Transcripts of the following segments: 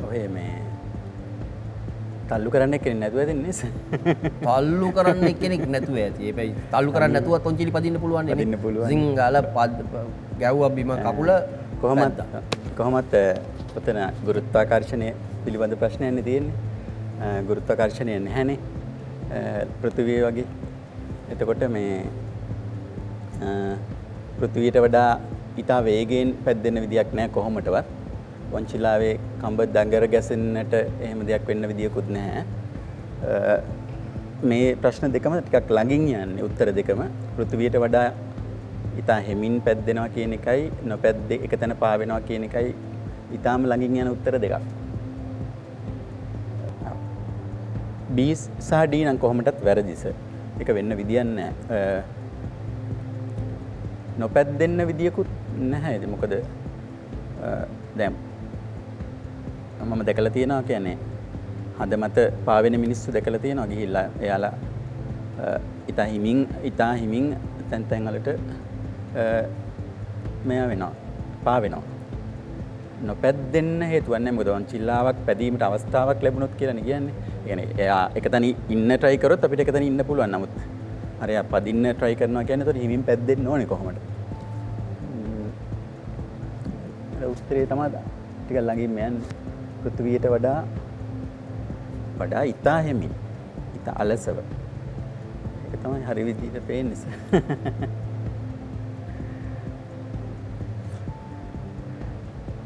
ඔය මේ තල්ලු කරන්න කෙනෙක් නැතුව ඇතින්නේ. තල්ලු කරන්න කෙනෙක් නැතුව ඇති. ඒයි තල්ලු කරන්න නැතුවත් ඔන්චිලි පදින්න පුළුවන් නේ. පදින්න පුළුවන්. සිංගල ගැව්වා බිම කකුල කොහොමත් ඔතන ගුරුත්වාකර්ෂණය පිළිබඳ ප්‍රශ්නයක්නේ තියෙන්නේ. ගුරුත්වාකර්ෂණය නැහැනේ. පෘථිවිය වගේ. එතකොට මේ පෘථිවියට වඩා ඊට වේගයෙන් පැද්දෙන විදියක් නැහැ කොහොමටවත්. වංචිලාවේ කඹ දඟර ගැසෙන්නට එහෙම දෙයක් වෙන්න විදියකුත් නැහැ. මේ ප්‍රශ්න දෙකම ටිකක් ළඟින් යන්නේ උත්තර දෙකම. පෘථිවියට වඩා ඊට හිමින් පැද්දෙනවා කියන එකයි නොපැද්දේ එක තැන පාවෙනවා කියන එකයි ඊටාම ළඟින් යන උත්තර දෙකක්. B සහ D නම් කොහොමදත් වැරදි සර්. ඒක වෙන්න විදියක් නැහැ. නොපැද්දෙන්න විදියකුත් නැහැ. ඒක මොකද දැන් මම දැකලා තියෙනවා කියන්නේ හද මත පාවෙන මිනිස්සු දැකලා තියෙනවා ගිහිල්ලා එයාලා ඊට හිමින් තැන් තැන් වලට මෙයා වෙනවා පාවෙනවා. නොපැද්දෙන්න හේතුවක් නැහැ. මොකද වංචිල්ලාවක් පැදීමට අවස්ථාවක් ලැබුණොත් කියලා නේ කියන්නේ. ඒ කියන්නේ එයා එකතන ඉන්න try කරොත් අපිට එකතන ඉන්න පුළුවන්. නමුත් අර එයා පදින්න try කරනවා කියන්නේ ඒතකොට හිමින් පැද්දෙන්න ඕනේ කොහොමද? උත්තරේ තමයි ටික ළඟින් යන්නේ. පෘථිවියට වඩා ඉතා හැමින් ඉතා අලසව. ඒක තමයි හරි විදිහට පේන්නේ.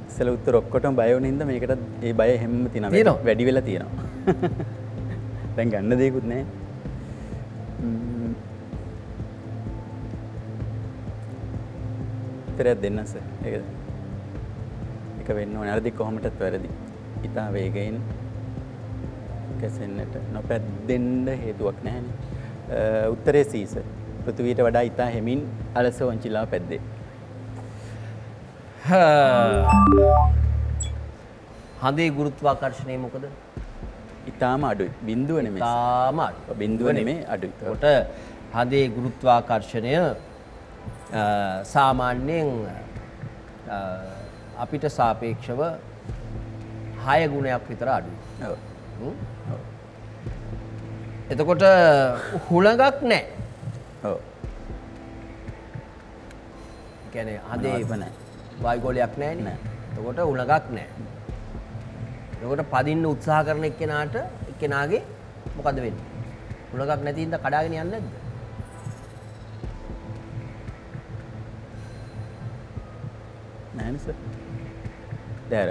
ඉස්සෙල්ලා උත්තර ඔක්කොටම බය වුණ හින්දා මේකටත් ඒ බය හැමම තියෙනවා. වැඩි වෙලා තියෙනවා. දැන් ගන්න දෙයක්වත් නැහැ. උත්තරයක් දෙන්න සර්. ඒක වෙන්න ඕනේ. අරදී කොහොමදත් වැරදි. ඉතා වේගයෙන් කැසෙන්නට නොපැද්දෙන්න හේතුවක් නැහැනේ. උත්තරේ C සර්. පෘථිවියට වඩා ඉතා හැමින් අලස වංචිලාව පැද්දේ. හඳේ ගුරුත්වාකර්ෂණය මොකද? ඉතාම අඩුයි. බිඳුව නෙමෙයි. ඉතාම අඩුයි. බිඳුව නෙමෙයි අඩුයි. කොට හඳේ ගුරුත්වාකර්ෂණය සාමාන්‍යයෙන් අපිට සාපේක්ෂව 6 ගුණයක් විතර අඩුයි. ඔව්. එතකොට හුළඟක් නැහැ. ඔව්. කියන්නේ හඳේ වායුගෝලයක් නැහැ නේ. එතකොට හුළඟක් නැහැ. එතකොට පදින්න උත්සාහ කරන එක්කෙනාගේ මොකද වෙන්නේ? හුළඟක් නැති හින්දා කඩාගෙන යන්නේ නැද්ද? නැහැ සර්. දැන්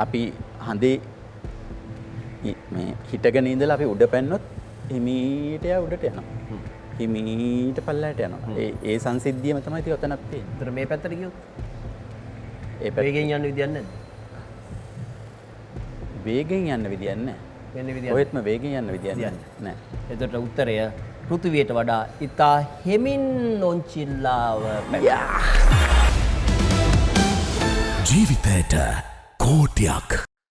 අපි හඳේ මේ හිටගෙන ඉඳලා අපි උඩ පැන්නොත් හිමීට උඩට යනවා. හිමීට පල්ලයට යනවා. ඒ සංසිද්ධියම තමයි ඉතින් ඔතනක් තියෙන්නේ. ඒතර මේ පැත්තට ගියොත් ඒ වේගෙන් යන්න විදියක් නැද්ද? වේගෙන් යන්න විදියක් නැහැ. වෙන විදියක්. කොහෙත්ම වේගෙන් යන්න විදියක් නැහැ. එතකොට උත්තරය පෘථිවියට වඩා ඉතා හෙමින් නොන්චිල්ලාව ජීවිතයට කෝටියක්